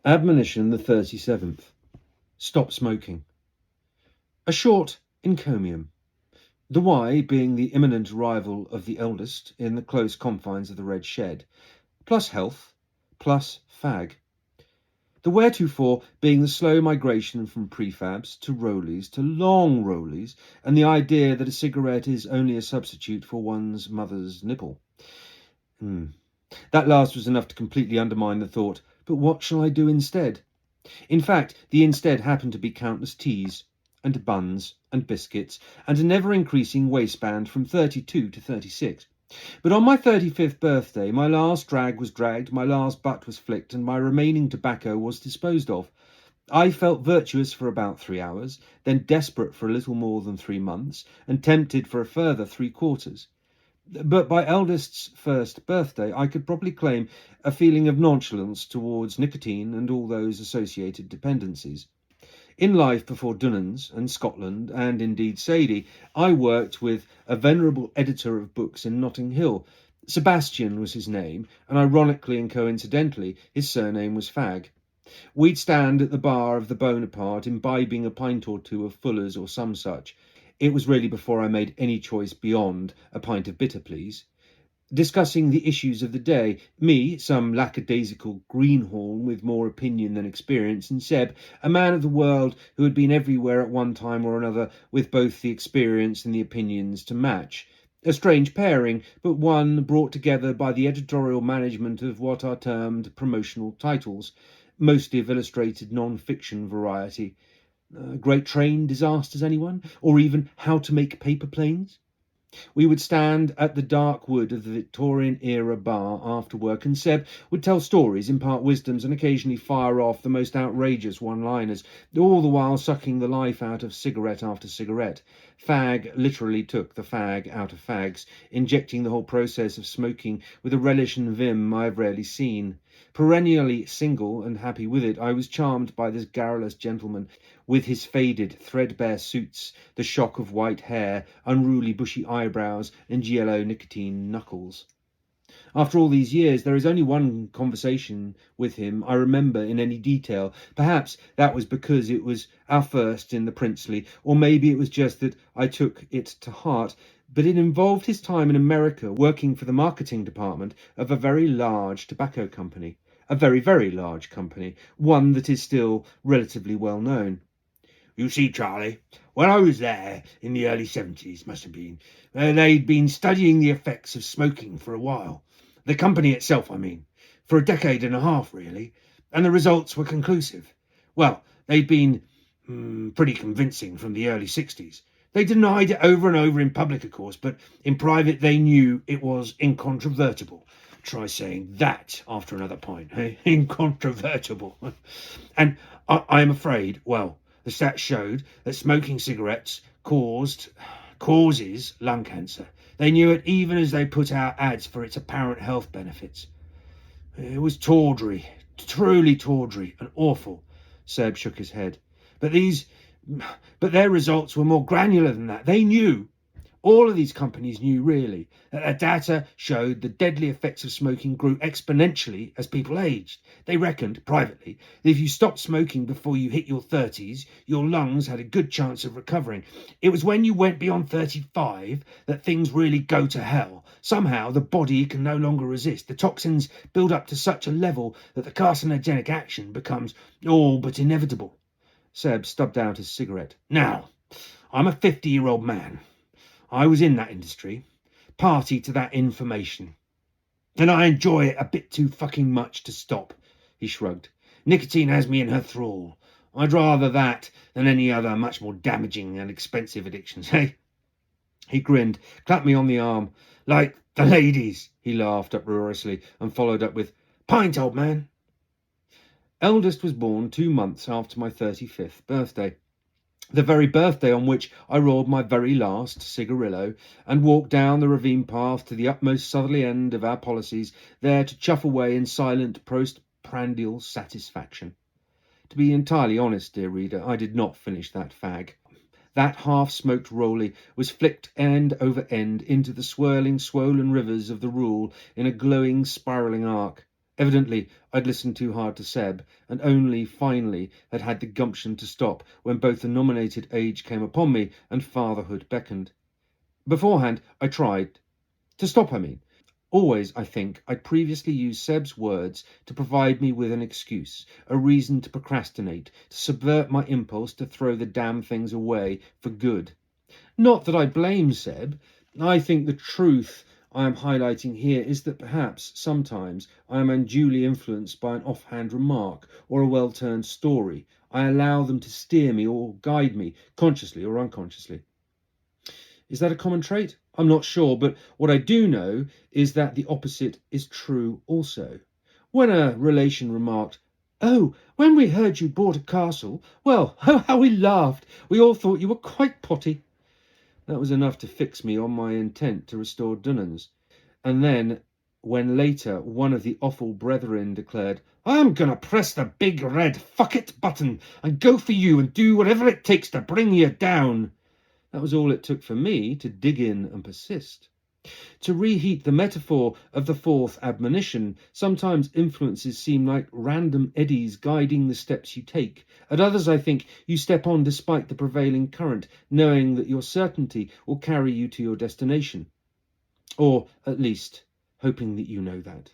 Admonition the 37th. Stop smoking. A short encomium. The why being the imminent arrival of the eldest in the close confines of the red shed, plus health, plus fag. The wheretofore being the slow migration from prefabs to rollies to long rollies, and the idea that a cigarette is only a substitute for one's mother's nipple. That last was enough to completely undermine the thought, but what shall I do instead? In fact, the instead happened to be countless teas, and buns, and biscuits, and a never-increasing waistband from 32 to 36. But on my 35th birthday, my last drag was dragged, my last butt was flicked, and my remaining tobacco was disposed of. I felt virtuous for about 3 hours, then desperate for a little more than 3 months, and tempted for a further 3/4. But by eldest's first birthday, I could probably claim a feeling of nonchalance towards nicotine and all those associated dependencies. In life before Dunnans and Scotland, and indeed Sadie, I worked with a venerable editor of books in Notting Hill. Sebastian was his name, and ironically and coincidentally, his surname was Fag. We'd stand at the bar of the Bonaparte, imbibing a pint or two of Fuller's or some such. It was really before I made any choice beyond a pint of bitter, please. Discussing the issues of the day, me, some lackadaisical greenhorn with more opinion than experience, and Seb, a man of the world who had been everywhere at one time or another, with both the experience and the opinions to match. A strange pairing, but one brought together by the editorial management of what are termed promotional titles, mostly of illustrated non-fiction variety. Great Train Disasters, anyone? Or even How to Make Paper Planes? We would stand at the dark wood of the Victorian-era bar after work, and Seb would tell stories, impart wisdoms, and occasionally fire off the most outrageous one-liners, all the while sucking the life out of cigarette after cigarette. Fag literally took the fag out of fags, injecting the whole process of smoking with a relish and vim I have rarely seen. Perennially single and happy with it, I was charmed by this garrulous gentleman, with his faded, threadbare suits, the shock of white hair, unruly bushy eyebrows, and yellow nicotine knuckles. After all these years, there is only one conversation with him I remember in any detail. Perhaps that was because it was our first in the princely, or maybe it was just that I took it to heart, but it involved his time in America working for the marketing department of a very large tobacco company. A very, very large company, one that is still relatively well known. You see, Charlie, when I was there in the early 70s, must have been, they'd been studying the effects of smoking for a while. The company itself, I mean, for a decade and a half, really, and the results were conclusive. Well, they'd been pretty convincing from the early 60s. They denied it over and over in public, of course, but in private they knew it was incontrovertible. Try saying that after another pint, eh? Incontrovertible. And I'm afraid, well, the stats showed that smoking cigarettes causes lung cancer. They knew it even as they put out ads for its apparent health benefits. It was tawdry, truly tawdry and awful. Seb shook his head. But their results were more granular than that. They knew. All of these companies knew, really, that the data showed the deadly effects of smoking grew exponentially as people aged. They reckoned, privately, that if you stopped smoking before you hit your 30s, your lungs had a good chance of recovering. It was when you went beyond 35 that things really go to hell. Somehow the body can no longer resist. The toxins build up to such a level that the carcinogenic action becomes all but inevitable. Seb stubbed out his cigarette. Now, I'm a 50-year-old man. I was in that industry, party to that information, and I enjoy it a bit too fucking much to stop, he shrugged. Nicotine has me in her thrall. I'd rather that than any other much more damaging and expensive addictions, hey? He grinned, clapped me on the arm. Like the ladies, he laughed uproariously, and followed up with, Pint, old man. Eldest was born 2 months after my 35th birthday. The very birthday on which I rolled my very last cigarillo and walked down the ravine path to the utmost southerly end of our policies, there to chuff away in silent postprandial satisfaction. To be entirely honest, dear reader, I did not finish that fag. That half-smoked rollie was flicked end over end into the swirling, swollen rivers of the Rule in a glowing, spiralling arc. Evidently, I'd listened too hard to Seb, and only finally had the gumption to stop when both the nominated age came upon me and fatherhood beckoned. Beforehand, I tried. To stop, I mean. Always, I think, I'd previously used Seb's words to provide me with an excuse, a reason to procrastinate, to subvert my impulse to throw the damn things away for good. Not that I blame Seb. I think the truth I am highlighting here is that perhaps sometimes I am unduly influenced by an offhand remark or a well-turned story. I allow them to steer me or guide me, consciously or unconsciously. Is that a common trait? I'm not sure, but what I do know is that the opposite is true also. When a relation remarked, "Oh, when we heard you bought a castle, well, how we laughed. We all thought you were quite potty." That was enough to fix me on my intent to restore Dunnans. And then, when later one of the awful brethren declared, "I'm going to press the big red fuck it button and go for you and do whatever it takes to bring you down," that was all it took for me to dig in and persist. To reheat the metaphor of the fourth admonition, sometimes influences seem like random eddies guiding the steps you take. At others, I think, you step on despite the prevailing current, knowing that your certainty will carry you to your destination. Or, at least, hoping that you know that.